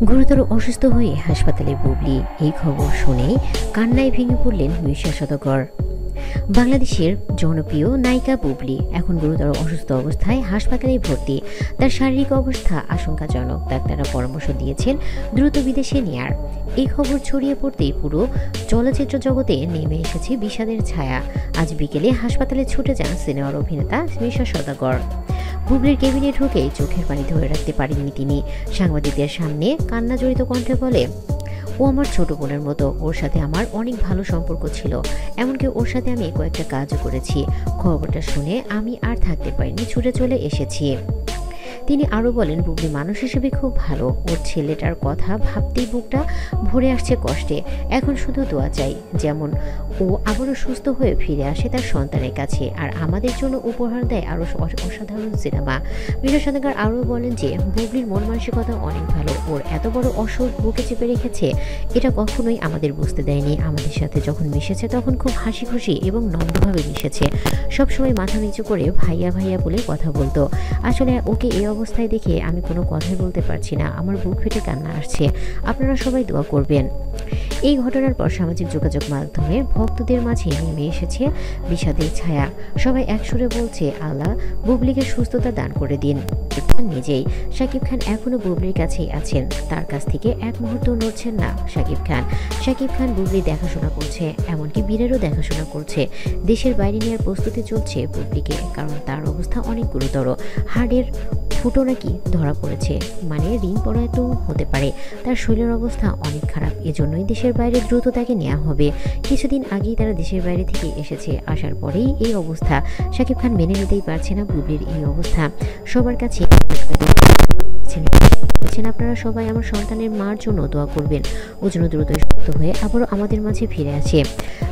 গুরুতর অসুস্থ হয়ে হাসপাতালে বুবলি। এই খবর শুনে কান্নায় ভেঙে পড়লেন মিশা সওদাগর। বাংলাদেশের জনপ্রিয় নায়িকা বুবলি এখন গুরুতর অসুস্থ অবস্থায় হাসপাতালে ভর্তি। তার শারীরিক অবস্থা আশঙ্কাজনক। ডাক্তাররা পরামর্শ দিয়েছেন দ্রুত বিদেশে নেয়ার। এই খবর ছড়িয়ে পড়তেই পুরো চলচ্চিত্র জগতে নেমে এসেছে বিষাদের ছায়া। আজ বিকেলে হাসপাতালে ছুটে যান সিনেমার অভিনেতা মিশা সওদাগর। বুবলির কেবিনে ঢুকে চোখের পানি ধরে রাখতে পারেননি তিনি। সাংবাদিকদের সামনে কান্না জড়িত কণ্ঠে বলে, ও আমার ছোট বোনের মতো, ওর সাথে আমার অনেক ভালো সম্পর্ক ছিল, এমনকি ওর সাথে আমি কয়েকটা কাজও করেছি। খবরটা শুনে আমি আর থাকতে পারিনি, ছুটে চলে এসেছি। তিনি আরও বলেন, বুবলি মানুষ হিসেবে খুব ভালো। ওর ছেলেটার কথা ভাবতেই বুকটা ভরে আসছে কষ্টে। এখন শুধু দোয়া চাই যেমন ও আবারও সুস্থ হয়ে ফিরে আসে তার সন্তানের কাছে, আর আমাদের জন্য উপহার দেয় আরও অসাধারণ সিনেমা। মিশা সওদাগর আরও বলেন যে বুবলির মন মানসিকতা অনেক ভালো। ওর এত বড় অসুখ বুকে চেপে রেখেছে, এটা কখনোই আমাদের বুঝতে দেয়নি। আমাদের সাথে যখন মিশেছে তখন খুব হাসি খুশি এবং নম্রভাবে মিশেছে। সবসময় মাথা নিচু করে ভাইয়া ভাইয়া বলে কথা বলতো। আসলে ওকে এই অবস্থায় দেখে আমি কোনো কথাই বলতে পারছি না, আমার বুক ফেটে কান্না আসছে। আপনারা সবাই দোয়া করবেন। এই ঘটনার পর সামাজিক যোগাযোগ মাধ্যমে ভক্তদের মাঝে নেমে এসেছে বিষাদের ছায়া। সবাই একসুরে বলছে, আল্লাহ বুবলিকে সুস্থতা দান করে দিন। নিজেই শাকিব খান এখনো বুবলির কাছেই আছেন, তার কাছ থেকে এক মুহূর্ত নড়ছেন না শাকিব খান বুবলি দেখাশোনা করছে, এমনকি বীরেরও দেখাশোনা করছে। দেশের বাইরে নেওয়ার প্রস্তুতি চলছে বুবলিকে, কারণ তার অবস্থা অনেক গুরুতর। হার্টের ফুটো নাকি ধরা পড়েছে, মানে রিং পড়াতেও হতে পারে। তার শরীরের অবস্থা অনেক খারাপ, এজন্যই দেশের বাইরে দ্রুত তাকে নেওয়া হবে। কিছুদিন আগেই তারা দেশের বাইরে থেকে এসেছে, আসার পরেই এই অবস্থা। শাকিব খান মেনে নিতেই পারছে না বুবলির এই অবস্থা। সবার কাছে আপনারা সবাই আমার সন্তানের মার জন্য দোয়া করবেন, ও যেন দ্রুত সুস্থ হয়ে আবারও আমাদের মাঝে ফিরে আসে।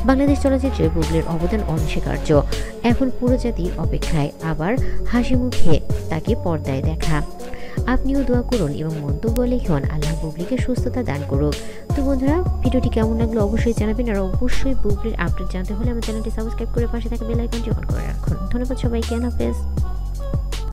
বাংলাদেশ চলচ্চিত্রে বুবলির অবদান অনস্বীকার্য। এখন পুরো জাতির অপেক্ষায় আবার হাসি মুখে তাকে পর্দায় দেখা। আপনিও দোয়া করুন এবং মন্তব্য লিখুন, আল্লাহ বুবলিকে সুস্থতা দান করুক। তো বন্ধুরা, ভিডিওটি কেমন লাগলো অবশ্যই জানাবেন, আর অবশ্যই বুবলির আপডেট জানতে হলে আমার চ্যানেলটি সাবস্ক্রাইব করে পাশে থাকা বেল আইকনটি অন করে রাখুন। ধন্যবাদ সবাইকে। আল্লাহ হাফেজ।